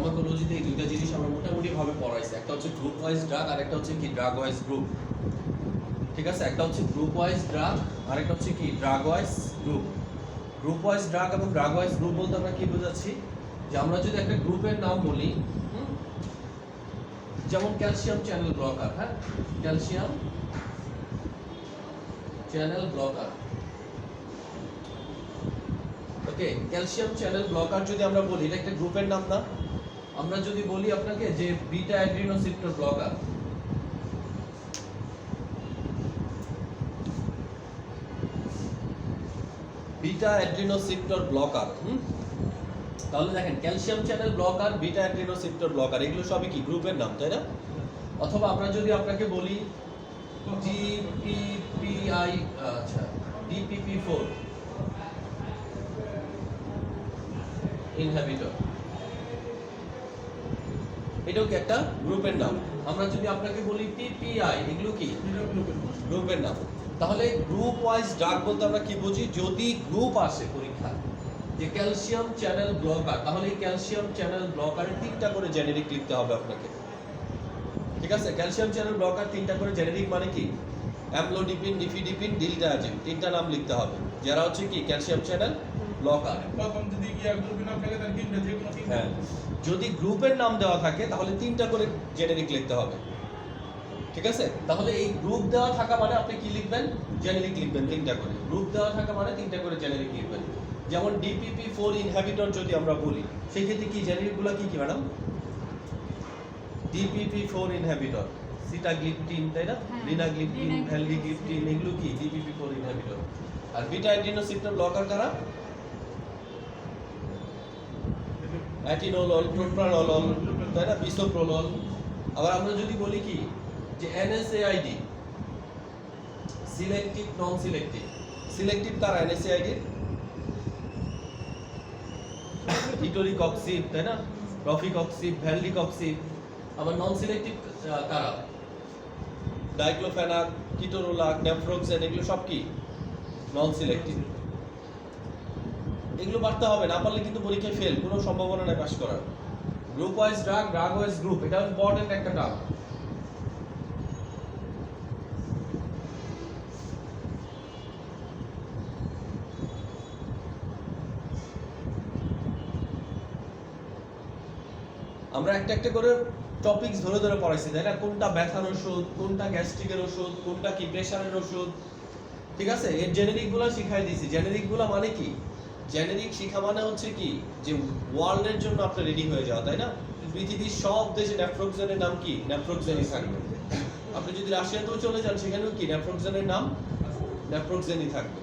ফার্মাকোলজিতে এই দুইটা জিনিস আমরা মোটামুটি ভাবে পড়াইছি। একটা হচ্ছে গ্রুপ ওয়াইজ ড্রাগ আর একটা হচ্ছে কি ড্রাগ ওয়াইজ গ্রুপ। ঠিক আছে, একটা হচ্ছে গ্রুপ ওয়াইজ ড্রাগ আর একটা হচ্ছে কি drug wise group. Group wise drug এবং ড্রাগ ওয়াইজ গ্রুপ বলতে আমরা কি বোঝাচ্ছি, যে আমরা যদি একটা গ্রুপের নাম বলি, যেমন ক্যালসিয়াম চ্যানেল ব্লকার, হ্যাঁ ক্যালসিয়াম চ্যানেল ব্লকার, ওকে ক্যালসিয়াম চ্যানেল ব্লকার যদি আমরা বলি, এটা একটা গ্রুপের নাম না? আমরা যদি বলি আপনাকে যে beta adrenoceptor blocker, beta adrenoceptor blocker, তাহলে দেখেন calcium channel blocker, beta adrenoceptor blocker, এগুলো সবই কি গ্রুপের নাম, তাই না? অথবা আমরা যদি আপনাকে বলি ডিপিপিআই, আচ্ছা ডিপিপি4 ইনহিবিটর, এটাও কি একটা গ্রুপের নাম? আমরা যদি আপনাকে বলি পিপিআই, এগুলো কি গ্রুপের নাম? তাহলে গ্রুপ ওয়াইজ ড্রাগ বলতে আমরা কি বুঝি, যদি গ্রুপ আসে পরীক্ষা যে ক্যালসিয়াম চ্যানেল ব্লকার, তাহলে এই ক্যালসিয়াম চ্যানেল ব্লকারের 3টা করে জেনেরিক লিখতে হবে আপনাকে। ঠিক আছে, ক্যালসিয়াম চ্যানেল ব্লকার 3টা করে জেনেরিক মানে কি, অ্যামলোডিপিন, নিফিডিপিন, ডিলটায়াজিন, 3টা নাম লিখতে হবে, যারা হচ্ছে কি ক্যালসিয়াম চ্যানেল ব্লকার। প্রথম যদি গিয়া গ্রুপের নাম থাকে তাহলে তিনটা, যে কোনো তিনটা। হ্যাঁ, যদি গ্রুপের নাম দেওয়া থাকে তাহলে 3টা করে জেনেরিক লিখতে হবে। ঠিক আছে, তাহলে এই গ্রুপ দেওয়া থাকা মানে আপনি কি লিখবেন, জেনেরিক লিখবেন 3টা করে। গ্রুপ দেওয়া থাকা মানে 3টা করে জেনেরিক লিখবেন। যেমন ডিপিপি4 ইনহিবিটর যদি আমরা বলি, সেই ক্ষেত্রে কি জেনেরিকগুলো কি কি ম্যাডাম? ডিপিপি4 ইনহিবিটর, সিটাগ্লিপটিন, তাই না, লিনাগ্লিপটিন, ভ্যালডিগ্লিপটিন, এগুলো কি ডিপিপি4 ইনহিবিটর। আর বিটা অ্যাড্রিনোসিপ্টর ব্লকার কারা? অ্যাটিনোলল, প্রোপ্রানোলল, তাই না, বিসোপ্রোলল। আবার আমরা যদি বলি কি যে এনএসএআইডি, সিলেক্টিভ নন সিলেক্টিভ, সিলেক্টিভ কারা এনএসএআইডি? হিটোরিকক্সিব, তাই না, রফিকক্সিব, ভ্যালডিকক্সিব। আবার নন সিলেক্টিভ কারা? ডাইক্লোফেনাক, কিটোরোলাক, নেফ্রোক্সেন, এগুলো সব কি নন সিলেক্টিভ। এগুলো পারতে হবে, না পারলে কিন্তু পরীক্ষায় ফেল, কোনো সম্ভাবনা নেই পাস করার। Group wise drug, drug wise group, এটা ইম্পর্টেন্ট একটা টার্ম। আমরা একটা একটা করে টপিকস ধরে ধরে পড়াইছি, তাই না, কোনটা ব্যথার ওষুধ, কোনটা গ্যাস্ট্রিকের ওষুধ, কোনটা কি প্রেশারের ওষুধ। ঠিক আছে, এর জেনেরিকগুলো শিখাই দিয়েছি। জেনেরিকগুলো মানে কি, জেনেরিক শিখা মানে হচ্ছে কি, যে ওয়ার্ল্ডের জন্য আপনি রেডি হয়ে যাওয়া, তাই না? পৃথিবীর সব দেশে নেফ্রোক্সেনের নাম কি, নেফ্রোক্সেনই থাকবে। আপনি যদি রাশিয়াতেও চলে যান, সেখানেও কি নেফ্রোক্সেনের নাম নেফ্রোক্সেনই থাকবে।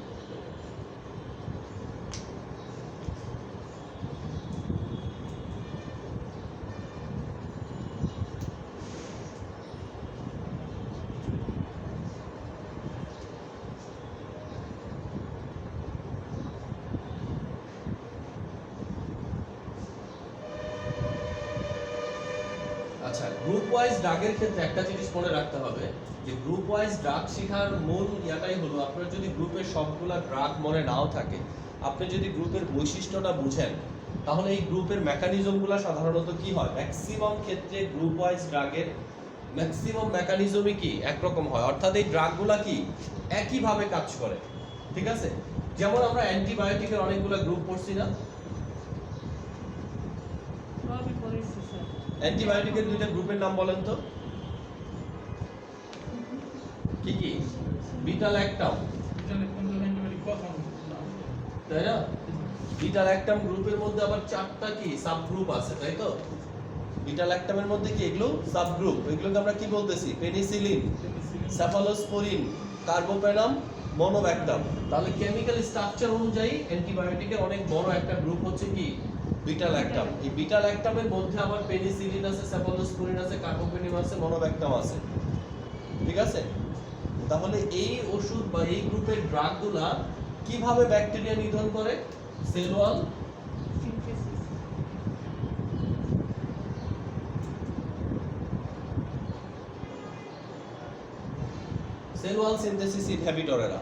আচ্ছা, গ্রুপ ওয়াইজ ড্রাগের ক্ষেত্রে একটা জিনিস মনে রাখতে হবে, যে গ্রুপ ওয়াইজ ড্রাগ শেখার মূল ইয়াটাই হলো, আপনার যদি গ্রুপের সবগুলা ড্রাগ মনে নাও থাকে, আপনি যদি গ্রুপের বৈশিষ্ট্যটা বুঝেন, তাহলে এই গ্রুপের মেকানিজমগুলো সাধারণত কি হয়, ম্যাক্সিমাম ক্ষেত্রে গ্রুপ ওয়াইজ ড্রাগের ম্যাক্সিমাম মেকানিজমই কি একরকম হয়, অর্থাৎ এই ড্রাগগুলা কি একইভাবে কাজ করে। ঠিক আছে, যেমন আমরা অ্যান্টিবায়োটিকের অনেকগুলো গ্রুপ পড়ছি না? অ্যান্টিবায়োটিকের 2টা গ্রুপের নাম বলেন তো, কি কি? বিটা ল্যাকটাম, তাই না? বিটা ল্যাকটাম গ্রুপের মধ্যে আবার 4টা কি সাব গ্রুপ আছে, তাই তো? বিটা ল্যাকটামের মধ্যে কি এগুলো সাব গ্রুপ, এগুলোকে আমরা কি বলতেছি, পেনিসিলিন, সেফালোস্পোরিন, কার্বোপেনাম, মনোব্যাকটাম। তাহলে কেমিক্যাল স্ট্রাকচার অনুযায়ী অ্যান্টিবায়োটিকের অনেক বড় একটা গ্রুপ হচ্ছে কি বিটা ল্যাকটাম। এই বিটা ল্যাকটামের মধ্যে আবার পেনিসিলিন আছে, সেফালোস্পোরিন আছে, কার্বোপেনিম আছে, মনোব্যাকটাম আছে। ঠিক আছে, তাহলে এই ওষুধ বা এই গ্রুপের ড্রাগগুলা কিভাবে ব্যাকটেরিয়া নিধন করে, cell wall cell wall synthesis ইনহিবিটরেরা,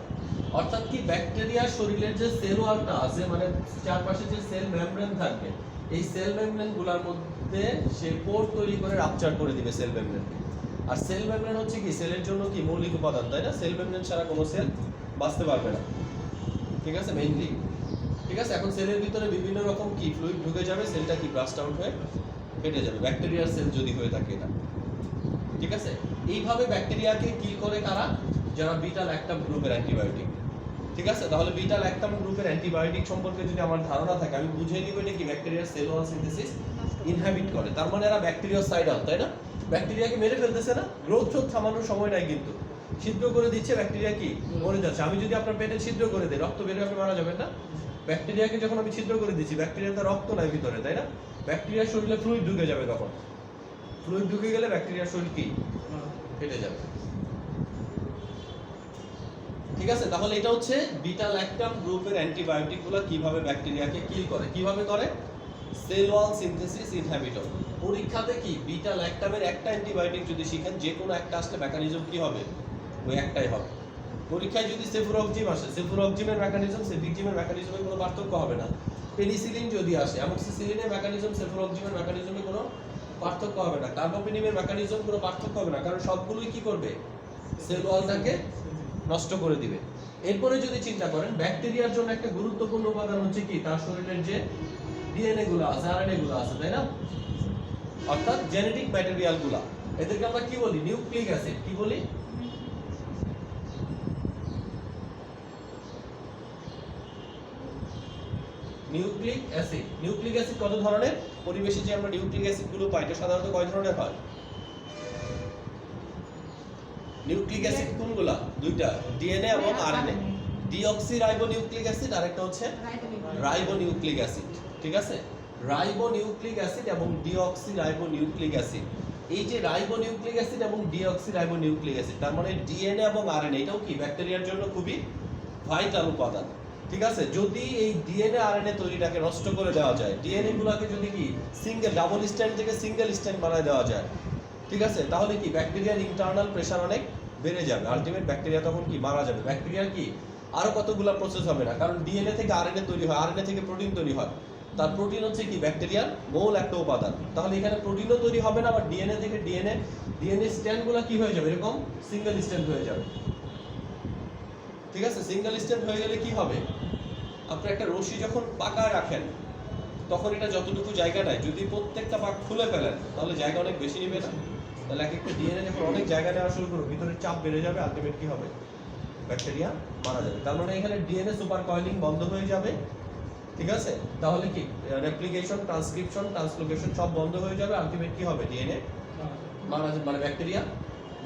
অর্থাৎ কি ব্যাকটেরিয়ার শরীরের যে সেল ওয়ালটা আছে, মানে চারপাশে যে সেল মেমব্রেন থাকবে, এই সেল মেমব্রেন গুলোর মধ্যে মধ্যে সে পোর তৈরি করে রাপচার করে দিবে সেল মেমব্রেনকে। আর সেল মেমব্রেন হচ্ছে কি সেলের জন্য কি মৌলিক উপাদান, তাই না? সেল মেমব্রেন ছাড়া কোনো সেল বাঁচতে পারবে না, ঠিক আছে, মেইনলি। ঠিক আছে, এখন সেলের ভিতরে বিভিন্ন রকম কি ফ্লুইড ঢুকে যাবে, সেলটা কি ব্রাস্ট আউট হয়ে কেটে যাবে, ব্যাকটেরিয়ার সেল যদি হয়ে থাকে এটা। ঠিক আছে, এইভাবে ব্যাকটেরিয়াকে কিল করে কারা? যারা বিটা ল্যাকটাম গ্রুপের অ্যান্টিবায়োটিক। ঠিক আছে, তাহলে বিটা ল্যাকটাম গ্রুপের অ্যান্টিবায়োটিক সম্পর্কে যদি আমার ধারণা থাকে, আমি বুঝিয়ে দিব এটা কি ব্যাকটেরিয়ার সেল ওয়াল সিনথেসিস ইনহাবিট করে। তার মানে এরা ব্যাকটেরিয়াসাইডাল, তাই না? ব্যাকটেরিয়াকে মেরে ফেলতেছে না, গ্রোথ থামানোর সময় নাই, কিন্তু ছিদ্র করে দিচ্ছে, ব্যাকটেরিয়া কি মরে যাচ্ছে। আমি যদি আপনার পেটে ছিদ্র করে দিই, রক্ত বের হয়ে আপনি মারা যাবেন না? ব্যাকটেরিয়াকে যখন আমি ছিদ্র করে দিচ্ছি, ব্যাকটেরিয়াতে রক্ত নাই ভিতরে, তাই না? ব্যাকটেরিয়ার শরীরে ফ্লুইড ঢুকে যাবে, তখন ফ্লুইড ঢুকে গেলে ব্যাকটেরিয়ার শরীর কি কেটে যাবে। ঠিক আছে, তাহলে এটা হচ্ছে বিটা ল্যাকটাম গ্রুপের অ্যান্টিবায়োটিকগুলো কিভাবে ব্যাকটেরিয়াকে কিল করে। কিভাবে করে? Cell wall synthesis inhibitor. পরীক্ষাতে কি বিটা ল্যাকটামের একটা অ্যান্টিবায়োটিক যদি শিখেন, যে কোনো একটা আসলে মেকানিজম কি হবে? ওই একটাই হবে। পরীক্ষায় যদি সেফুরক্সিম আসে, সেফুরক্সিমের মেকানিজম সেফিক্সিমের মেকানিজমে কোনো পার্থক্য হবে না। পেনিসিলিন যদি আসে, অ্যামোক্সিসিলিনের মেকানিজম সেফুরক্সিমের মেকানিজমে কোনো পার্থক্য হবে না। কার্বোপেনিমের মেকানিজম কোনো পার্থক্য হবে না, কারণ সবগুলোই কি করবে? সেল ওয়ালটাকে নষ্ট করে দিবে। এরপরে যদি চিন্তা করেন, ব্যাকটেরিয়ার জন্য একটা গুরুত্বপূর্ণ উপাদান হচ্ছে কি? তার শরীরের যে ডিএনএ গুলো আছে, আরএনএ গুলো আছে, তাই না? অর্থাৎ জেনেটিক ম্যাটেরিয়াল গুলা, এদেরকে আমরা কি বলি? Nucleic acid. কি বলি? Nucleic acid. নিউক্লিক অ্যাসিড কত ধরনের? পরিবেশে যে আমরা নিউক্লিক অ্যাসিড গুলো পাই, এটা সাধারণত কয় ধরনের হয়? নিউক্লিক অ্যাসিড কোনগুলা? দুইটা, ডিএনএ এবং আরএনএ। ডিঅক্সিরাইবোনিউক্লিক অ্যাসিড আর একটা হচ্ছে রাইবোনিউক্লিক অ্যাসিড। ঠিক আছে, রাইবোনিউক্লিক অ্যাসিড এবং ডিঅক্সিরাইবোনিউক্লিক অ্যাসিড। এই যে রাইবোনিউক্লিক অ্যাসিড এবং ডিঅক্সিরাইবোনিউক্লিক অ্যাসিড, তার মানে ডিএনএ এবং আরএনএ, এটাও কি ব্যাকটেরিয়ার জন্য খুবই ভাইটাল উপাদান। ঠিক আছে, যদি এই ডিএনএ আরএনএ তৈরিটাকে নষ্ট করে দেওয়া যায়, ডিএনএ গুলোকে যদি কি সিঙ্গেল ডাবল স্ট্র্যান্ড থেকে সিঙ্গেল স্ট্র্যান্ড বানায় দেওয়া যায়, ঠিক আছে, তাহলে কি ব্যাকটেরিয়ার ইন্টারনাল প্রেসার অনেক বেড়ে যাবে। আলটিমেট ব্যাকটেরিয়া তখন কি মারা যাবে। ব্যাকটেরিয়ার কি আরো কতগুলো প্রসেস হবে না, কারণ ডিএনএ থেকে আরএনএ তৈরি হয়, আরএনএ থেকে প্রোটিন তৈরি হয়। তার প্রোটিন হচ্ছে কি ব্যাকটেরিয়ার মূল একটা উপাদান। তাহলে এখানে প্রোটিনও তৈরি হবে না, আবার ডিএনএ থেকে ডিএনএ স্ট্র্যান্ডগুলো কি হয়ে যাবে? এরকম সিঙ্গেল স্ট্র্যান্ড হয়ে যাবে। ঠিক আছে, সিঙ্গেল স্ট্র্যান্ড হয়ে গেলে কি হবে? আপনি একটা রশি যখন পাকায় রাখেন, তখন এটা যতটুকু জায়গা নেয়, যদি প্রত্যেকটা পাক খুলে ফেলেন, তাহলে জায়গা অনেক বেশি নেবে না? তাহলে এক একটা ডিএনএ যখন অনেক জায়গা নেওয়া শুরু করবে, ভিতরে চাপ বেড়ে যাবে, আলটিমেট কি হবে? ব্যাকটেরিয়া মারা যাবে। তার মানে এখানে ডিএনএ সুপার কয়েলিং বন্ধ হয়ে যাবে। ঠিক আছে, তাহলে কি রেপ্লিকেশন, ট্রান্সক্রিপশন, ট্রান্সলোকেশন সব বন্ধ হয়ে যাবে, আলটিমেট কি হবে? ডিএনএ মারা যাবে, মানে ব্যাকটেরিয়া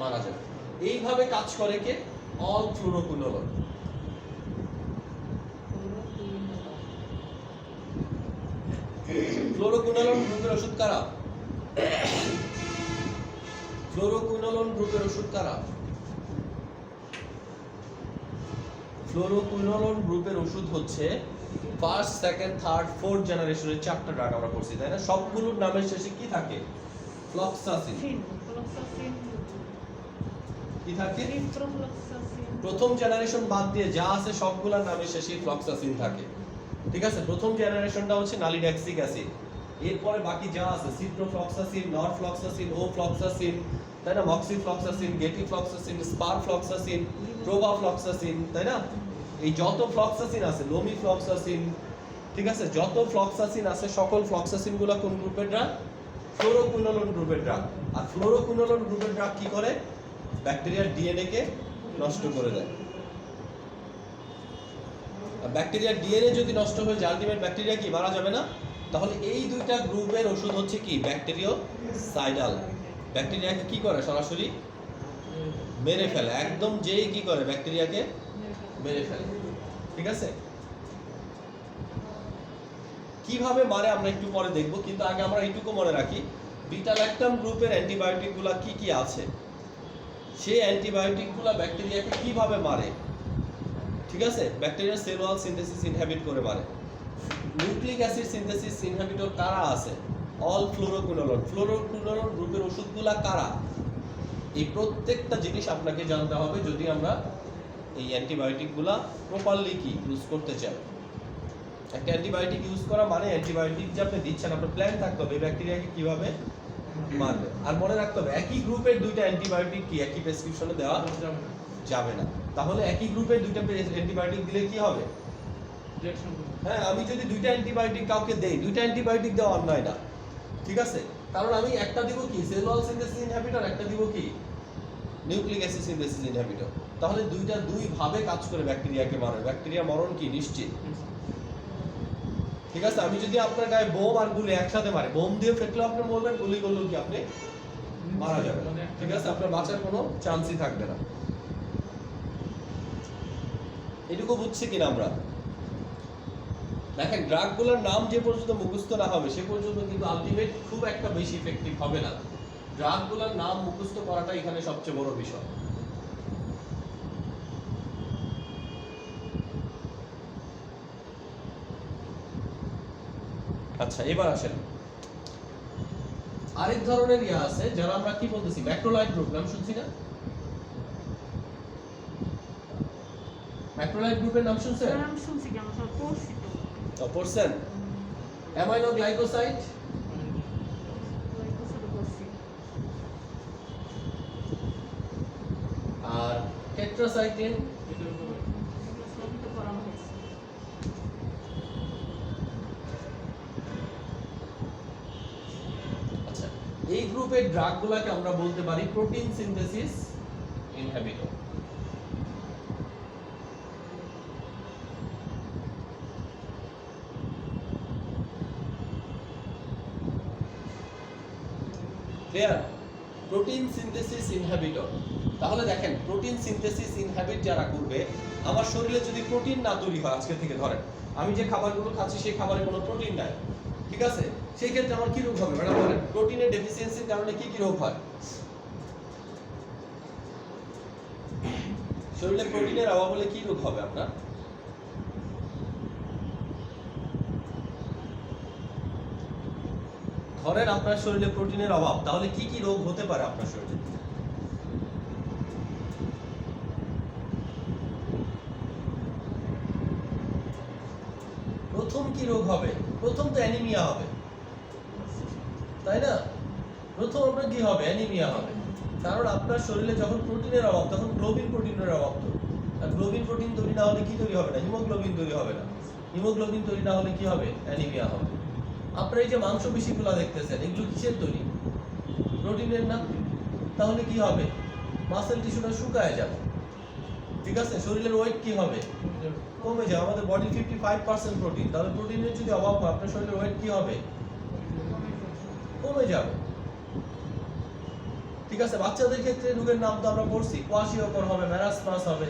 মারা যাবে। এইভাবে কাজ করে কে? All fluoroquinolone. ফ্লোরোকুইনোলোন গ্রুপের ওষুধ কারা? ফ্লোরোকুইনোলোন গ্রুপের ওষুধ কারা? ফ্লোরোকুইনোলোন গ্রুপের ওষুধ হচ্ছে ফার্স্ট, সেকেন্ড, থার্ড, ফোর্থ জেনারেশনের 4টা ড্রাগ আমরা পড়ছি, তাই না? সবগুলোর নামের শেষে কি থাকে? ফ্লক্সাসিন। কি থাকে? প্রথম জেনারেশন বাদ দিয়ে যা আছে সবগুলোর নামের শেষে ফ্লক্সাসিন থাকে। ঠিক আছে, প্রথম জেনারেশনটা হচ্ছে নালিড্যাক্সিক অ্যাসিড। এরপরে বাকি যা আছে সিপ্রোফ্লক্সাসিন, নরফ্লক্সাসিন, ওফ্লক্সাসিন, তাই না? মক্সিফ্লক্সাসিন, গেটিফ্লক্সাসিন, স্পারফ্লক্সাসিন, প্রোভাফ্লক্সাসিন, তাই না? এই যত ফ্লক্সাসিন আছে, লোমিফ্লক্সাসিন, ঠিক আছে, যত ফ্লক্সাসিন আছে, সকল ফ্লক্সাসিনগুলো কোন গ্রুপের ড্রাগ? ফ্লোরোকুইনোলোন গ্রুপের ড্রাগ। আর ফ্লোরোকুইনোলোন গ্রুপের ড্রাগ কি করে? ব্যাকটেরিয়ার ডিএনএ কে নষ্ট করে দেয়। ব্যাকটেরিয়ার ডিএনএ যদি নষ্ট হয়ে যায়, আলটিমেট ব্যাকটেরিয়া কি মারা যাবে না? তাহলে এই দুইটা গ্রুপের ওষুধ হচ্ছে কি? ব্যাকটেরিওসাইডাল। ব্যাকটেরিয়াকে কি করে? সরাসরি মেরে ফেলে, একদম যেই কি করে? ব্যাকটেরিয়াকে মেরে ফেলে। ঠিক আছে, কিভাবে মারে আমরা একটু পরে দেখব, কিন্তু আগে আমরা এইটুকু মনে রাখি, বিটা ল্যাকটাম গ্রুপের অ্যান্টিবায়োটিকগুলো কি কি আছে, সেই অ্যান্টিবায়োটিকগুলো ব্যাকটেরিয়াকে কিভাবে মারে। ঠিক আছে, ব্যাকটেরিয়ার সেল ওয়াল সিনথেসিস ইনহিবিট করে মারে। নিউক্লিক অ্যাসিড সিনথেসিস ইনহিবিটর কারা আছে? অল ফ্লোরোকুইনোলোন। ফ্লোরোকুইনোলোন গ্রুপের ওষুধগুলা কারা? এই প্রত্যেকটা জিনিস আপনাকে জানতে হবে যদি আমরা এই অ্যান্টিবায়োটিকগুলা প্রপারলি কি ইউজ করতে চাই। একটা অ্যান্টিবায়োটিক ইউজ করা মানে অ্যান্টিবায়োটিক যে আপনি দিচ্ছেন আপনার প্ল্যান থাকতে হবে এই ব্যাকটেরিয়াকে কিভাবে মারবে। আর মনে রাখতে হবে একই গ্রুপের দুইটা অ্যান্টিবায়োটিক কি একই প্রেসক্রিপশনে দেওয়া যাবে না যাবে না। তাহলে একই গ্রুপের দুইটা অ্যান্টিবায়োটিক দিলে কি হবে? রিঅ্যাকশন করবে হ্যাঁ, আমি যদি দুইটা অ্যান্টিবায়োটিক কাউকে দেই, দুইটা অ্যান্টিবায়োটিক দেওয়া অন্যায় না, ঠিক আছে? কারণ আমি একটা দিব কি সেল ওয়াল সিনথেসিস ইনহিবিটর, একটা দিব কি নিউক্লিক অ্যাসিড সিনথেসিস ইনহিবিটর। তাহলে দুইটা দুই ভাবে কাজ করে ব্যাকটেরিয়াকে মারে, ব্যাকটেরিয়া মরণ কি নিশ্চিত, ঠিক আছে? আমি যদি আপনার গায়ে বোম আর গুলি একসাথে মারে, বোম দিয়ে ফেটলেও আপনি মরবেন, গুলি করলেও কি আপনি মারা যাবেন, ঠিক আছে? আপনার বাঁচার কোনো চান্সই থাকবে না। এটুকু বুঝছি কিনা আমরা? দেখেন ড্রাগগুলোর নাম যে পর্যন্ত মুখস্থ না হবে সে পর্যন্ত কিন্তু আলটিমেট খুব একটা বেশি ইফেক্টিভ হবে না। ড্রাগগুলোর নাম মুখস্থ করাটা এখানে সবচেয়ে বড় বিষয়। আচ্ছা, এবার আসেন আরেক ধরনের ইয়া আছে যারা আমরা কি বলতেছি ম্যাক্রোলাইট গ্রুপ, নাম শুনছি না? ম্যাক্রোলাইট গ্রুপের নাম শুনছেন? নাম শুনছি কি আমরা সব পড়ছি তো পড়ছেন? অ্যামাইনো গ্লাইকোসাইড, পড়ছি আর টেট্রাসাইক্লিন, সবই তো পড়ানো হয়েছে। আচ্ছা এই গ্রুপের ড্রাগগুলোকে আমরা বলতে পারি protein synthesis inhibitor. Clear? Protein synthesis inhibitor. তাহলে দেখেন প্রোটিন সিনথেসিস ইনহিবিট যারা করবে, আমার শরীরে যদি প্রোটিন না তৈরি হয়, আজকে থেকে ধরেন আমি যে খাবারগুলো খাচ্ছি সেই খাবারে কোনো প্রোটিন নাই, ঠিক আছে? সেই ক্ষেত্রে আমার কি রোগ হবে ম্যাডাম বলেন? প্রোটিনের ডেফিসিয়েন্সির কারণে কি কি রোগ হয়? শরীরে প্রোটিনের অভাব হলে কি রোগ হবে আপনার? ধরেন আপনার শরীরে প্রোটিনের অভাব, তাহলে কি কি রোগ হতে পারে আপনার শরীরে? প্রথম কি রোগ হবে? প্রথম তো অ্যানিমিয়া হবে, তাই না? প্রথম আপনার কি হবে? অ্যানিমিয়া হবে। কারণ আপনার শরীরে যখন প্রোটিনের অভাব তখন গ্লোবিন প্রোটিনের অভাব তো, আর গ্লোবিন প্রোটিন তৈরি না হলে কি তৈরি হবে না? হিমোগ্লোবিন তৈরি হবে না। হিমোগ্লোবিন তৈরি না হলে কি হবে? অ্যানিমিয়া হবে। আপনারা এই যে মাংসপেশিগুলো দেখতেছেন এগুলো কিসের তৈরি? প্রোটিনের না? তাহলে কি হবে? মাসেল টিস্যুটা শুকায় যাবে, ঠিক আছে? শরীরের ওয়েট কি হবে? কমে যাবে। আমাদের বডি 55% প্রোটিন, তাহলে প্রোটিনের যদি অভাব হয় আপনার শরীরের ওয়েট কি হবে? কমে যাবে, ঠিক আছে? বাচ্চাদের ক্ষেত্রে রোগের নাম তো আমরা পড়ছি, কোয়াশিওকর হবে, ম্যারাসমাস হবে।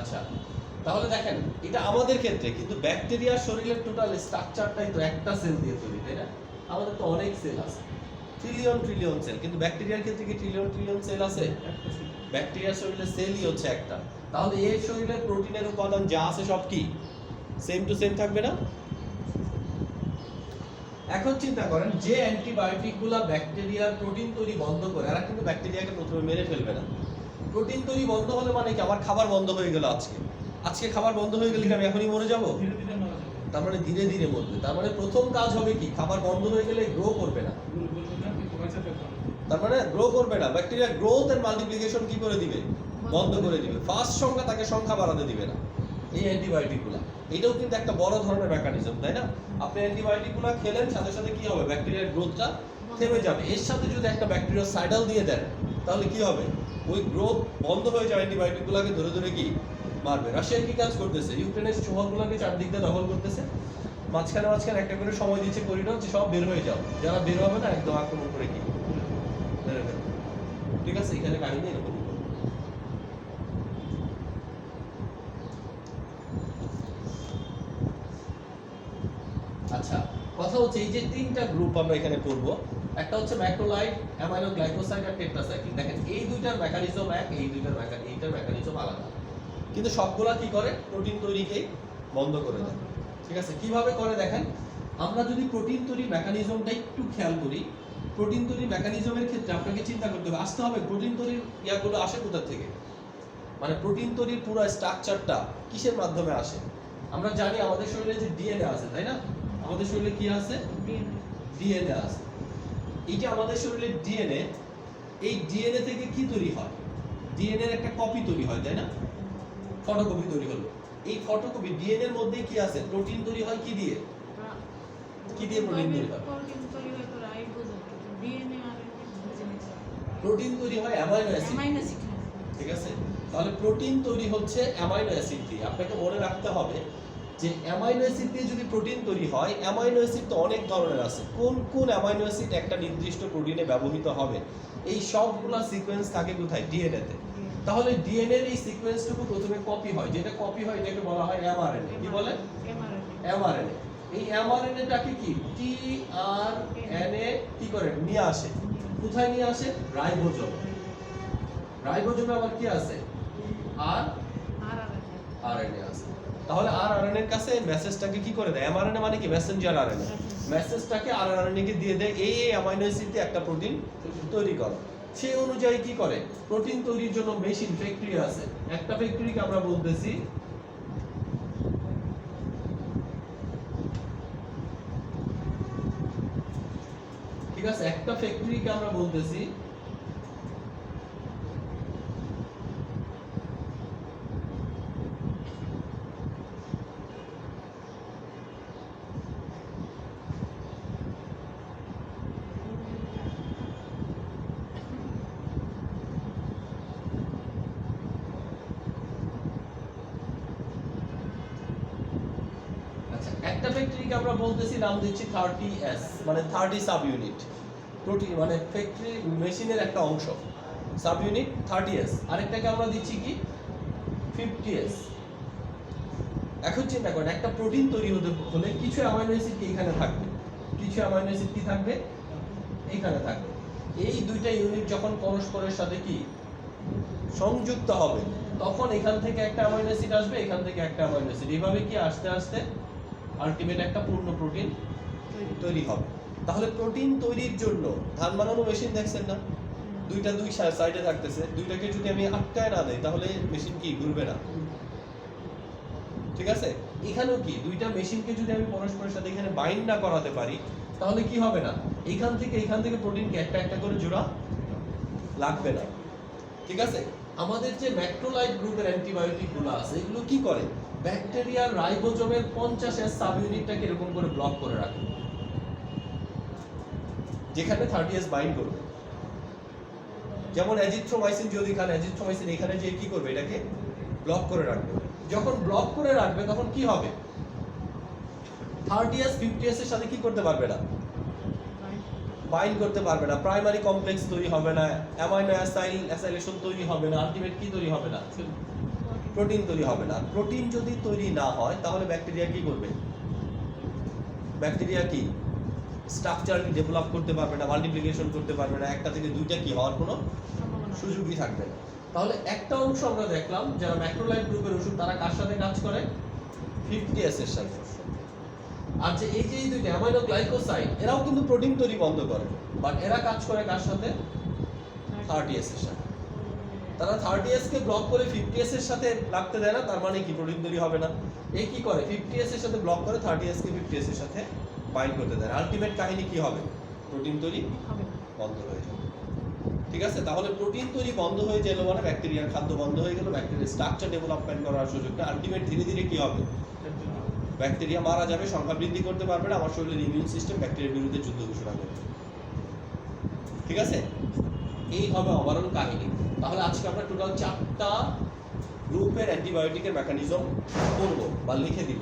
আচ্ছা তাহলে দেখেন এটা আমাদের ক্ষেত্রে, কিন্তু ব্যাকটেরিয়ার শরীরের টোটাল স্ট্রাকচারটাই তো একটা সেল দিয়ে তৈরি, তাই না? আমাদের তো অনেক সেল আছে, ট্রিলিয়ন ট্রিলিয়ন সেল, কিন্তু ব্যাকটেরিয়ার ক্ষেত্রে কি ট্রিলিয়ন ট্রিলিয়ন সেল আছে? ব্যাকটেরিয়ার শরীরে সেলই হচ্ছে একটা। তাহলে এর শরীরে প্রোটিনের উপাদান যা আছে সব কি সেম টু সেম থাকবে না? এখন চিন্তা করেন যে অ্যান্টিবায়োটিকগুলো ব্যাকটেরিয়ার প্রোটিন তৈরি বন্ধ করে, এরা কিন্তু ব্যাকটেরিয়াকে প্রথমে মেরে ফেলবে না। প্রোটিন তৈরি বন্ধ হলে মানে কি আমার খাবার বন্ধ হয়ে গেল, আজকে খাবার বন্ধ হয়ে গেলে কি আমি এখনই মরে যাব? ধীরে ধীরে মারা যাবে তার মানে ধীরে ধীরে মরবে। তার মানে প্রথম কাজ হবে কি? খাবার বন্ধ হয়ে গেলে গ্রো করবে না। বলবো না কিন্তু বাঁচা থাকবে না তার মানে গ্রো করবে না, ব্যাকটেরিয়া গ্রোথ এন্ড মাল্টিপ্লিকেশন কি করে দিবে? বন্ধ করে দিবে। ফার্স্ট সংখ্যা তাকে সংখ্যা বাড়াতে দিবে না এই অ্যান্টিবায়োটিকগুলো। এটাও কিন্তু একটা বড় ধরনের মেকানিজম, তাই না? আপনি অ্যান্টিবায়োটিকগুলো খেলেন, সাথে সাথে কি হবে? ব্যাকটেরিয়ার গ্রোথটা থেমে যাবে। এর সাথে যদি একটা ব্যাকটেরিয়াসাইডাল দিয়ে দেন তাহলে কি হবে? ওই গ্রোথ বন্ধ হয়ে যাবে, অ্যান্টিবায়োটিকগুলোকে ধরে ধরে কি মারবে। রাশিয়া কি কাজ করতেছে? ইউক্রেনের শহরগুলোকে চারদিক দিয়ে দখল করতেছে, মাঝখানে মাঝখানে একটা করে সময় দিচ্ছে করিডোর, যে সব বের হয়ে যাও, যারা বের হবে না একদম আক্রমণ করে কি মেরে ফেলবে। ঠিক আছে, এখানে কাহিনী এরকম। আচ্ছা, কথা হচ্ছে এই যে তিনটা গ্রুপ আমরা এখানে পড়বো, একটা হচ্ছে ম্যাক্রোলাইড, অ্যামাইনো গ্লাইকোসাইড আর টেট্রাসাইক্লিন। দেখেন এই দুইটার মেকানিজম এক, এইটার মেকানিজম আলাদা, কিন্তু সবগুলা কি করে? প্রোটিন তৈরিকেই বন্ধ করে দেয়। ঠিক আছে, কিভাবে করে দেখেন, আমরা যদি প্রোটিন তৈরির মেকানিজমটা একটু খেয়াল করি, প্রোটিন তৈরির মেকানিজমের ক্ষেত্রে আপনাকে চিন্তা করতে হবে, আসতে হবে প্রোটিন তৈরির ইয়াগুলো আসে কোথা থেকে, মানে প্রোটিন তৈরির পুরো স্ট্রাকচারটা কিসের মাধ্যমে আসে। আমরা জানি আমাদের শরীরে যে ডিএনএ আছে, তাই না? আমাদের শরীরে কি আছে? ডিএনএ আছে। এই যে আমাদের শরীরে ডিএনএ, এই ডিএনএ থেকে কি তৈরি হয়? ডিএনএ এর একটা কপি তৈরি হয়, তাই না? ফটোকপি তৈরি হলো। এই ফটোকপি ডিএনএ এর মধ্যে কি আছে? প্রোটিন তৈরি হয় কি দিয়ে? কি দিয়ে প্রোটিন তৈরি হয়? প্রোটিন তৈরি হয় তো রাইবোজোম, ডিএনএ আর প্রোটিন তৈরি হয় অ্যামাইনো অ্যাসিড, অ্যামাইনো অ্যাসিড। ঠিক আছে? তাহলে প্রোটিন তৈরি হচ্ছে অ্যামাইনো অ্যাসিড দিয়ে। আপনাকে মনে রাখতে হবে যে অ্যামাইনো অ্যাসিড দিয়ে যদি প্রোটিন তৈরি হয়, অ্যামাইনো অ্যাসিড তো অনেক ধরনের আছে, কোন কোন অ্যামাইনো অ্যাসিড একটা নির্দিষ্ট প্রোটিনে ব্যবহৃত হবে, এই সবগুলা সিকোয়েন্স থাকে কোথায়? ডিএনএ তে। তাহলে ডিএনএ এর এই সিকোয়েন্সটুকু প্রথমে কপি হয়, যেটা কপি হয় এটাকে বলা হয় এমআরএনএ। কি বলে? এমআরএনএ। এই এমআরএনএটাকে কি টিআরএনএ কি করে নিয়ে আসে? কোথায় নিয়ে আসে? রাইবোজোম। রাইবোজোমে আবার কি আছে? আরএনএ আছে। তাহলে আরএনএ এর কাছে মেসেজটাকে কি করে দেয়? এমআরএনএ মানে কি? Messenger RNA. মেসেজটাকে আরএনএ কে দিয়ে দেয় এই অ্যামাইনো অ্যাসিড দিয়ে একটা প্রোটিন তৈরি করো। সেই অনুযায়ী কি করে? প্রোটিন তৈরির জন্য মেশিন, ফ্যাক্টরি আছে। একটা ফ্যাক্টরিকে আমরা বলতেছি ঠিক আছে, একটা ফ্যাক্টরিকে আমরা বলতেছি একটা ফ্যাক্টরিকে আমরা বলতেছি, নাম দিচ্ছি 30S, মানে 30 সাব ইউনিট। প্রোটিন মানে ফ্যাক্টরি মেশিনের একটা অংশ, সাব ইউনিট 30S। আরেকটাকে আমরা দিচ্ছি কি 50S। এখন চিন্তা করেন, একটা প্রোটিন তৈরি হতে হলে কিছু অ্যামাইনো অ্যাসিড কি এখানে থাকবে, কিছু অ্যামাইনো অ্যাসিড কি থাকবে? এখানে থাকবে। এই দুইটা ইউনিট যখন পরস্পরের সাথে কি সংযুক্ত হবে, তখন এখান থেকে একটা অ্যামাইনো অ্যাসিড আসবে, এখান থেকে একটা অ্যামাইনো অ্যাসিড, এইভাবে কি আস্তে আস্তে আলটিমেট একটা পূর্ণ প্রোটিন তৈরি হবে। তাহলে প্রোটিন তৈরির জন্য ধান বানানো মেশিন দেখছেন না? দুইটা দুই সাইডে থাকতেছে, দুইটাকে যদি আমি আটকায় না দেই তাহলে মেশিন কি ঘুরবে না, ঠিক আছে? এখানেও কি দুইটা মেশিনকে যদি আমি পরস্পরের সাথে এখানে বাইন্ড না করাতে পারি, তাহলে কি হবে না? এখান থেকে প্রোটিনকে একটা একটা করে জোড়া লাগবে না, ঠিক আছে? আমাদের যে ম্যাক্রোলাইড গ্রুপের অ্যান্টিবায়োটিক গুলো আছে, এগুলো কি করে? ব্যাকটেরিয়ার রাইবোজোমের 50S সাব ইউনিটটাকে এরকম করে ব্লক করে রাখে, যেখানে 30S বাইন্ড করবে। যেমন অ্যাজিথ্রোমাইসিন যদি খান, অ্যাজিথ্রোমাইসিন এখানে যে কি করবে? এটাকে ব্লক করে রাখবে। যখন ব্লক করে রাখবে তখন কি হবে? 30S 50S এর সাথে কি করতে পারবে না? বাইন্ড করতে পারবে না, প্রাইমারি কমপ্লেক্স তৈরি হবে না, অ্যামাইনো অ্যাসাইলেশন তৈরি হবে না, আলটিমেট কি তৈরি হবে না? প্রোটিন তৈরি হবে না। প্রোটিন যদি তৈরি না হয় তাহলে ব্যাকটেরিয়া কি করবে? ব্যাকটেরিয়া কি স্ট্রাকচার ডেভেলপ করতে পারবে না, মাল্টিপ্লিকেশন করতে পারবে না, একটা থেকে দুইটা কি হওয়ার কোনো সুযোগই থাকবে না। তাহলে একটা অংশ আমরা দেখলাম যারা ম্যাক্রোলাইড গ্রুপের ওষুধ, তারা কার সাথে কাজ করে? 50S এর সাথে। আর যে এই দুইটা অ্যামাইনো গ্লাইকোসাইড, এরাও কিন্তু প্রোটিন তৈরি বন্ধ করে, বাট এরা কাজ করে কার সাথে? 30S এর সাথে। তারা 30S কে ব্লক করে 50S এর সাথে লাগতে দেয় না, তার মানে কি প্রোটিন তৈরি হবে না। এই কি করে? 50S এর সাথে ব্লক করে 30S কে 50S এর সাথে বাইন্ড করতে দেয়। আলটিমেট কাহিনী কি হবে? প্রোটিন তৈরি বন্ধ হয়ে যাবে, ঠিক আছে? তাহলে প্রোটিন তৈরি বন্ধ হয়ে গেল মানে ব্যাকটেরিয়ার খাদ্য বন্ধ হয়ে গেল, ব্যাকটেরিয়ার স্ট্রাকচার ডেভেলপমেন্ট করার সুযোগটা, আলটিমেট ধীরে ধীরে কি হবে? ব্যাকটেরিয়া মারা যাবে, সংখ্যা বৃদ্ধি করতে পারবে না, আমার শরীরের ইমিউন সিস্টেম ব্যাকটেরিয়ার বিরুদ্ধে যুদ্ধ ঘোষণা করবে, ঠিক আছে? এই হবে ওভারঅল কাহিনী। তাহলে আজকে আমরা টোটাল 4টা গ্রুপের অ্যান্টিবায়োটিকের মেকানিজম করব বা লিখে দিব,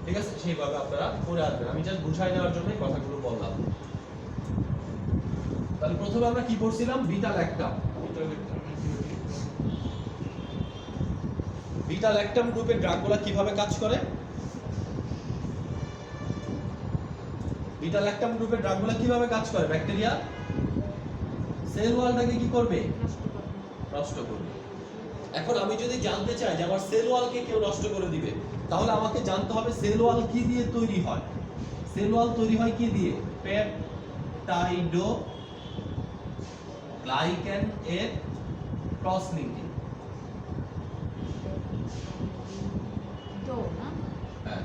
ঠিক আছে? সেইভাবে আপনারা পড়ে আসবেন। আমি জাস্ট বুঝাই দেওয়ার জন্য কথাগুলো বললাম। তাহলে প্রথমে আমরা কি পড়ছিলাম? Beta lactam. বিটা ল্যাকটাম গ্রুপের ড্রাগগুলো কিভাবে কাজ করে? বিটা ল্যাকটাম গ্রুপের ড্রাগগুলো কিভাবে কাজ করে? ব্যাকটেরিয়া সেল ওয়ালটাকে কি করবে? নষ্ট করবে। এখন আমি যদি জানতে চাই যে আমার সেল ওয়ালকে কেউ নষ্ট করে দিবে, তাহলে আমাকে জানতে হবে সেল ওয়াল কি দিয়ে তৈরি হয়। সেল ওয়াল তৈরি হয় কি দিয়ে? পেপটাইডোগ্লাইকেন এর ক্রস লিঙ্কিং। তো না হ্যাঁ,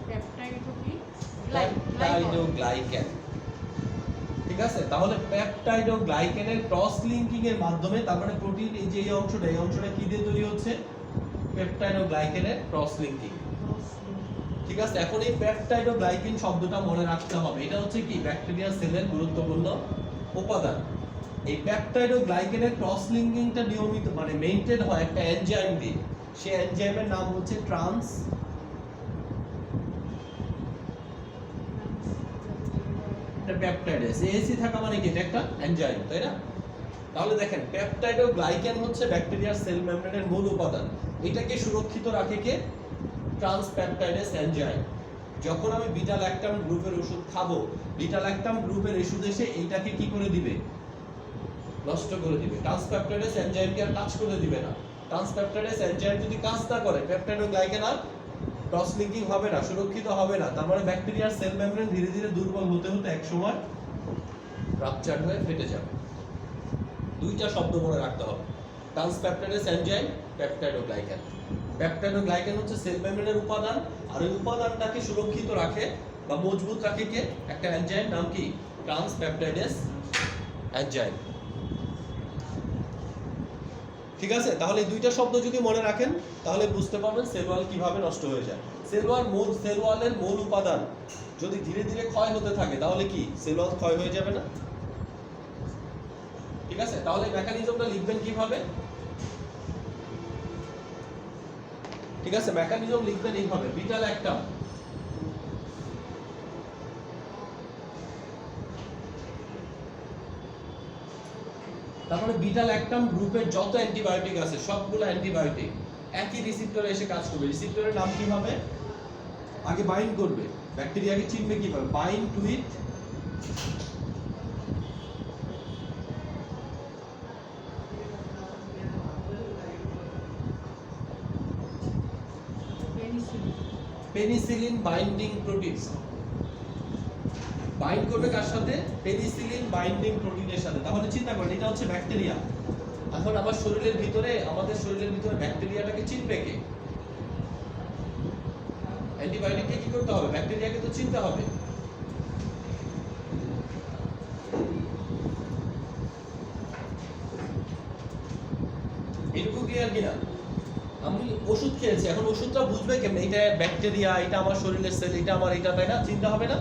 পেপটাইডও কি পেপটাইডোগ্লাইকেন। ঠিক আছে, তাহলে পেপটাইডোগ্লাইকেনের ক্রস লিঙ্কিং এর মাধ্যমে, তার মানে প্রোটিন এই যে এই অংশটা কি দিয়ে তৈরি হচ্ছে? পেপটাইডোগ্লাইকেনের ক্রস লিঙ্কিং। ঠিক আছে, এখন এই পেপটাইডোগ্লাইকেন শব্দটা মনে রাখতে হবে। এটা হচ্ছে কি ব্যাকটেরিয়া সেলের গুরুত্বপূর্ণ উপাদান। এই পেপটাইডোগ্লাইকেনের ক্রস লিঙ্কিংটা নিয়মিত মানে মেইনটেইন হয় একটা এনজাইম দিয়ে। সেই এনজাইমের নাম হচ্ছে ট্রান্স পেপটাইডেস। এসি থাকা মানে কি? এটা একটা এনজাইম, তাই না? তাহলে দেখেন পেপটাইডোগ্লাইকেন হচ্ছে ব্যাকটেরিয়ার সেল মেমব্রেনের মূল উপাদান। এটাকে সুরক্ষিত রাখে কে? ট্রান্সপেপটাইডেস এনজাইম। যখন আমি বিটা ল্যাকটাম গ্রুপের ওষুধ খাবো, বিটা ল্যাকটাম গ্রুপের ওষুধ এসে এইটাকে কি করে দিবে? নষ্ট করে দিবে। ট্রান্সপেপটাইডেস এনজাইমকে আর কাজ করে দিবে না। ট্রান্সপেপটাইডেস এনজাইম যদি কাজ না করে, পেপটাইডোগ্লাইকেন আর ক্রস লিঙ্কিং হবে না, সুরক্ষিত হবে না। তার মানে ব্যাকটেরিয়ার সেল মেমব্রেন ধীরে ধীরে দুর্বল হতে হতে এক সময় রাপচার হয়ে ফেটে যাবে। দুইটা শব্দ মনে রাখতে হবে, ট্রান্সপেপটাইডেস এনজাইম, পেপটাইডোগ্লাইকেন। পেপটাইডোগ্লাইকেন হচ্ছে সেল মেমব্রেনের উপাদান, আর ওই উপাদানটাকে সুরক্ষিত রাখে বা মজবুত রাখে কে? একটা এনজাইম, নাম কি? ট্রান্সপেপটাইডেস এনজাইম। ঠিক আছে, তাহলে এই দুইটা শব্দ যদি মনে রাখেন তাহলে বুঝতে পারবেন সেল ওয়াল কিভাবে নষ্ট হয়ে যায়। সেল ওয়ালের মূল উপাদান যদি ধীরে ধীরে ক্ষয় হতে থাকে তাহলে কি সেল ওয়াল ক্ষয় হয়ে যাবে না? ঠিক আছে, তাহলে মেকানিজমটা লিখবেন কিভাবে? ঠিক আছে, মেকানিজম লিখবেন এইভাবে, বিটা ল্যাকটাম তারপরে বিটা ল্যাকটাম গ্রুপের যত অ্যান্টিবায়োটিক আছে সবগুলো অ্যান্টিবায়োটিক একই রিসেপ্টরে এসে কাজ করবে। রিসেপ্টরের নাম কি হবে? আগে বাইন্ড করবে, ব্যাকটেরিয়াকে চিনবে কিভাবে? বাইন্ড টু ইট পেনিসিলিন বাইন্ডিং প্রোটিন। বাইন্ড করবে কার সাথে? পেনিসিলিন বাইন্ডিং প্রোটিনের সাথে। তাহলে চিন্তা করেন এটা হচ্ছে ব্যাকটেরিয়া। এখন আমাদের শরীরের ভিতরে ব্যাকটেরিয়াটাকে চিনবে কে? অ্যান্টিবায়োটিককে কি করতে হবে? ব্যাকটেরিয়াকে তো চিনতে হবে। এটুকু ক্লিয়ার কিনা? আমি ওষুধ খেয়েছি, এখন ওষুধটা বুঝবে কেমন? এটা ব্যাকটেরিয়া, এটা আমার শরীরের সেল, এটা আমার এটা, তাই না? চিন্তা হবে না?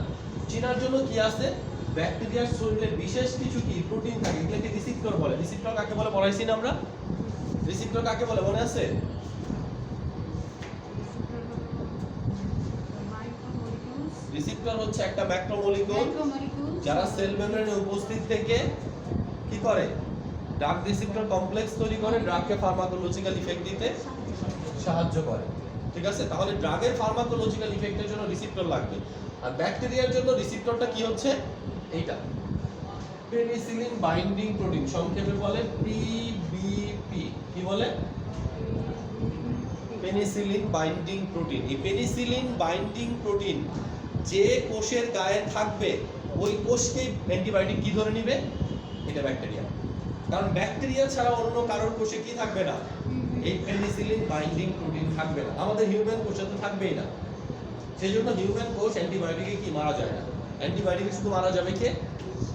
চেনার জন্য কি আছে? ব্যাকটেরিয়ার শরীরে বিশেষ কিছু কি প্রোটিন থাকে, এগুলোকে রিসেপ্টর বলে। রিসেপ্টর কাকে বলে পড়াইছি না আমরা? রিসেপ্টর কাকে বলে মনে আছে? রিসেপ্টর হচ্ছে একটা ম্যাক্রোমোলিকুল যারা সেল মেমব্রেনে উপস্থিত থেকে কি করে? ড্রাগ রিসেপ্টর কমপ্লেক্স তৈরি করে, ড্রাগকে ফার্মাকোলজিক্যাল ইফেক্ট দিতে সাহায্য করে। ঠিক আছে, তাহলে ড্রাগের ফার্মাকোলজিক্যাল ইফেক্টের জন্য রিসেপ্টর লাগবে। আর ব্যাকটেরিয়ার জন্য রিসেপ্টরটা কি হচ্ছে? এইটা পেনিসিলিন বাইন্ডিং প্রোটিন, সংক্ষেপে বলে পিবিপি। কি বলে? Penicillin binding protein. এই পেনিসিলিন বাইন্ডিং প্রোটিন যে কোষের গায়ে থাকবে ওই কোষকে অ্যান্টিবায়োটিক কি ধরে নেবে? এটা ব্যাকটেরিয়া। কারণ ব্যাকটেরিয়া ছাড়া অন্য কারোর কোষে কি থাকবে না? এই পেনিসিলিন বাইন্ডিং প্রোটিন থাকবে না। আমাদের হিউম্যান কোষে তো থাকবেই না। সেজন্য হিউম্যান কোষ অ্যান্টিবায়োটিকে কি মারা যায় না। অ্যান্টিবায়োটিকে শুধু মারা যাবে কে?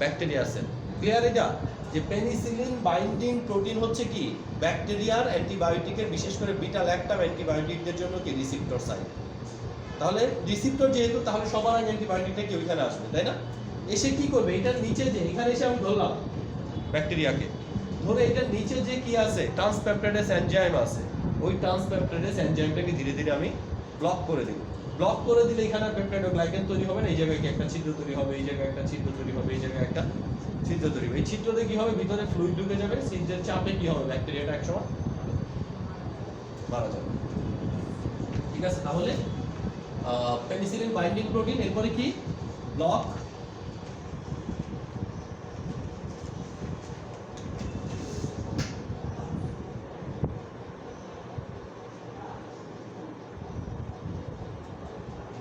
Bacteria sell. ক্লিয়ার এটা? যে পেনিসিলিন বাইন্ডিং প্রোটিন হচ্ছে কি ব্যাকটেরিয়ার অ্যান্টিবায়োটিকের, বিশেষ করে বিটা ল্যাকটাম অ্যান্টিবায়োটিকদের জন্য কি রিসেপ্টর সাইট। তাহলে রিসেপ্টর যেহেতু, তাহলে সবার আগে অ্যান্টিবায়োটিকটা কি ওইখানে আসবে, তাই না? এসে কি করবে? এটার নিচে যে এখানে এসে আমি ধরলাম ব্যাকটেরিয়াকে, ধরে এটার নিচে যে কি আছে? ট্রান্সপেপটাইডেস এনজাইম আছে। ওই ট্রান্সপেপটাইডেস এনজাইমটাকে ধীরে ধীরে আমি ব্লক করে দেব। ব্লক করে দিলে এখানে পেপটাইডোগ্লাইকেন তৈরি হবে না। এই জায়গায় কি একটা ছিদ্র তৈরি হবে, এই জায়গায় একটা ছিদ্র তৈরি হবে, এই জায়গায় একটা ছিদ্র তৈরি হবে। এই ছিদ্রতে কি হবে? ভিতরে ফ্লুইড ঢুকে যাবে। ছিদ্রের চাপে কি হবে? ব্যাকটেরিয়াটা একসময় মারা যাবে। ঠিক আছে, তাহলে পেনিসিলিন বাইন্ডিং প্রোটিন, এরপরে কি? Block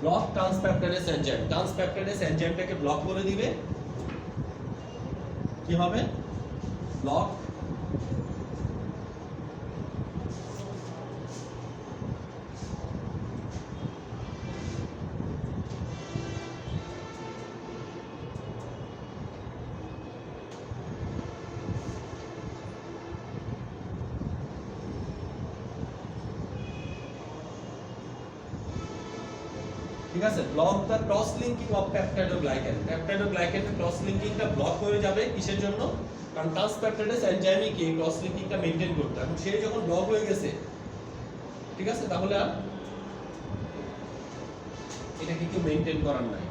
block transpeptidase enzyme. Transpeptidase এনজাইমটাকে ব্লক করে দিবে, কি হবে? ব্লক ঠিক আছে, block the cross linking of peptidoglycan. পেপটাইডোগ্লাইকেনের ক্রস লিঙ্কিংটা ব্লক হয়ে যাবে কিসের জন্য? কারণ ট্রান্সপেপটাইডেস এনজাইমই কি ক্রস লিঙ্কিংটা মেইনটেইন করতে। এখন সে যখন ব্লক হয়ে গেছে, ঠিক আছে, তাহলে আর এটাকে কেউ মেইনটেইন করার নাই।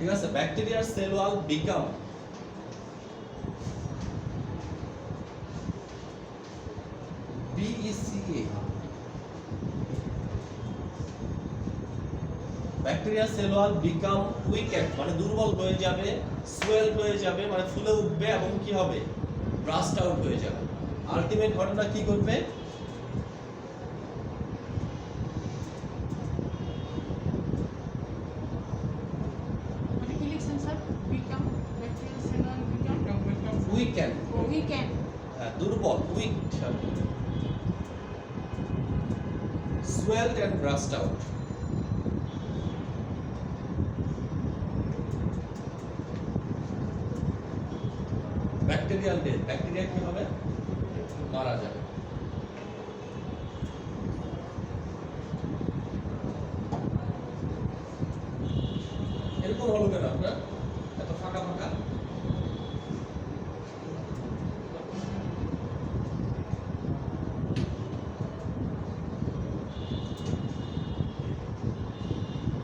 ঠিক আছে, ব্যাকটেরিয়ার সেল ওয়াল বিকাম BECA। ব্যাকটেরিয়ার সেল ওয়াল বিকাম উইকেন্ড মানে দুর্বল হয়ে যাবে, সোয়েল হয়ে যাবে মানে ফুলে উঠবে এবং কি হবে? ব্রাস্ট আউট হয়ে যাবে। আলটিমেট ঘটনা কি করবে? মানে কি লিখছেন sir? Become bacteria cell become weakened, weakened দুর্বল, weak, swelled and burst out। Bacterial death, bacteria কি হবে? মারা যাবে। এরকম হলো কেন আপনার এত ফাঁকা ফাঁকা?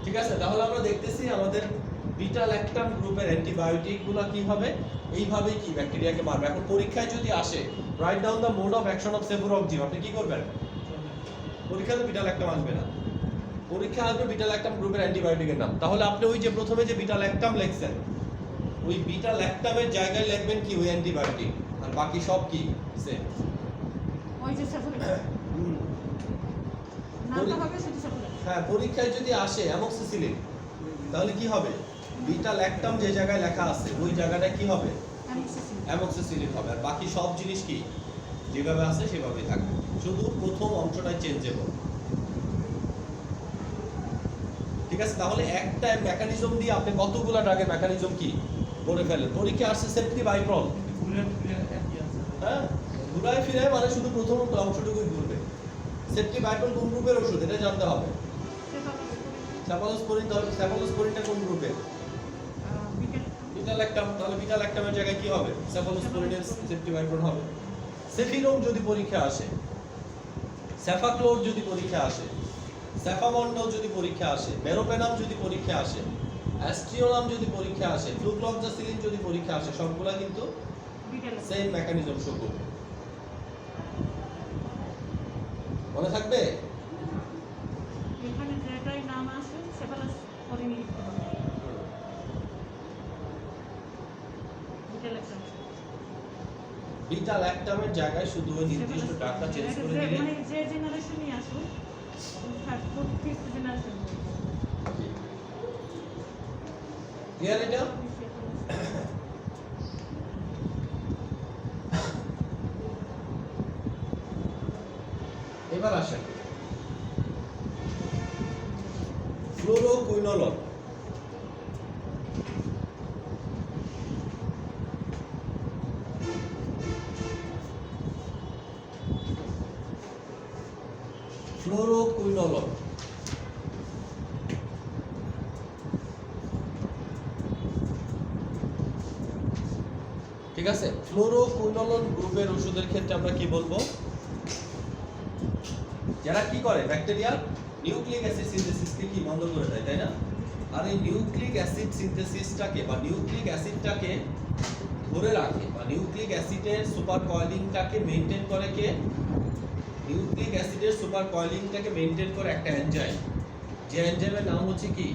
ঠিক আছে, তাহলে আমরা দেখতেছি আমাদের বিটা ল্যাকটাম গ্রুপের অ্যান্টিবায়োটিক গুলো কি হবে? এইভাবে কি ব্যাকটেরিয়াকে মারবে। এখন পরীক্ষায় যদি আসে write down the mode of action of cefuroxime, আপনি কি করবেন? পরীক্ষাতে বিটা ল্যাকটাম আসবে না, পরীক্ষা আসবে বিটা ল্যাকটাম গ্রুপের অ্যান্টিবায়োটিকের নাম। তাহলে আপনি ওই যে প্রথমে যে বিটা ল্যাকটাম লিখছেন, ওই বিটা ল্যাকটামের জায়গায় লিখবেন কি? ওই অ্যান্টিবায়োটিক, আর বাকি সব কি সেম। ওই যে সাফুলিক নামটা হবে শুধু সাফুলিক। হ্যাঁ, পরীক্ষায় যদি আসে অ্যামক্সিসিলিন, তাহলে কি হবে? বিটা ল্যাকটাম যে জায়গায় লেখা আছে ওই জায়গাটা কি হবে? অ্যামোক্সিসিলিন। অ্যামক্সিসিলিন হবে, আর বাকি সব জিনিস কি যেভাবে আছে সেভাবেই থাকবে, শুধু প্রথম অংশটাই চেঞ্জেবল। ঠিক আছে, তাহলে একটা মেকানিজম দিয়ে আপনি কতগুলো ড্রাগের মেকানিজম কি করে ফেলেন। পরীক্ষা আসছে সেফটিবাইপ্রল, হ্যাঁ, ঘুরায় ফিরায় মানে শুধু প্রথম অংশটুকুই ঘুরবে। সেফটিবাইপ্রল কোন গ্রুপের ওষুধ এটা জানতে হবে। সেফালোস্পোরিন, তাহলে সেফালোস্পোরিনটা কোন গ্রুপের? বিটা ল্যাকটাম, তাহলে বিটা ল্যাকটামের জায়গায় কি হবে? সেফালোস্পোরিনের সেফটিবাইপ্রল হবে। সেফিরোম যদি পরীক্ষা আসে, সেফাক্লোর যদি পরীক্ষা আসে, সেফামন্ডল যদি পরীক্ষা আসে, মেরোপেনাম যদি পরীক্ষা আসে, অ্যাস্ট্রিওনাম যদি পরীক্ষা আসে, ফ্লুক্লক্সাসিলিন যদি পরীক্ষা আসে, সবগুলা কিন্তু সেম মেকানিজম শো করবে। মনে থাকবে? এখানে যেটাই নাম আছে সেফালোস্পোরিন লিখতে হবে। বিটা ল্যাকটামের জায়গায় শুধু ওই নির্দিষ্ট ডাকটা চেঞ্জ করে দিলে মানে যে জেনারেশনই আসুন, ফোর্থ ফিফথ জেনারেশন ক্লিয়ার এটা? এবার আসেন ফ্লোরোকুইনোলন। ফ্লোরোকুইনোলন ঠিক আছে, ফ্লোরোকুইনোলন গ্রুপের ওষুধের ক্ষেত্রে আমরা কি বলবো? যারা কি করে ব্যাকটেরিয়া নিউক্লিক অ্যাসিড সিনথেসিসকে কি বন্ধ করে দেয়, তাই না? আর এই নিউক্লিক অ্যাসিড সিনথেসিসটাকে বা নিউক্লিক অ্যাসিডটাকে ধরে রাখে বা নিউক্লিক অ্যাসিডের সুপার কয়েলিংটাকে মেইনটেইন করে কে? নিউক্লিক অ্যাসিডের সুপার কয়েলিংটাকে মেইনটেইন করে একটা এনজাইম, যে এনজাইমের নাম হচ্ছে কি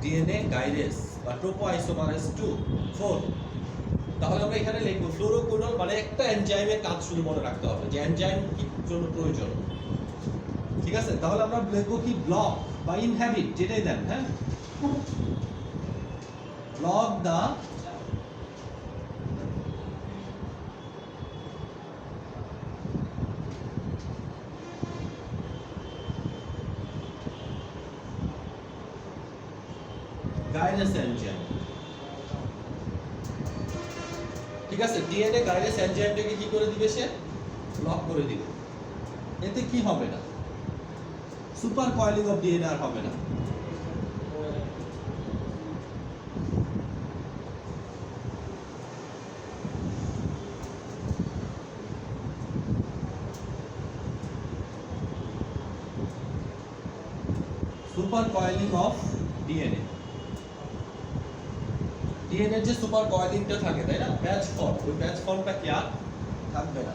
ডিএনএ গাইরেস বা টোপোআইসোমারেস 2/4। তাহলে আমরা এখানে লিখব ফ্লোরোকুইনোল মানে একটা এনজাইমের কাজ শুধু মনে রাখতে হবে যে এনজাইম কি জন্য প্রয়োজন, ঠিক আছে? তাহলে আমরা লিখব কি ব্লক বা ইনহ্যাবিট যেটাই দেন, হ্যাঁ, ব্লক দা গাইরেস এনজাইম, ঠিক আছে? ডিএনএ গাইরেস এনজাইমটাকে কি করে দিবে সে? ব্লক করে দিবে। এতে কি হবে না? সুপার কয়েলিং অফ ডিএনএ আর হবে না। Super coiling of DNA, DNA যে সুপার কয়েলিংটা থাকে, তাই না, প্যাচ ফর্ম, ওই প্যাচ ফর্মটা কি আর থাকবে না।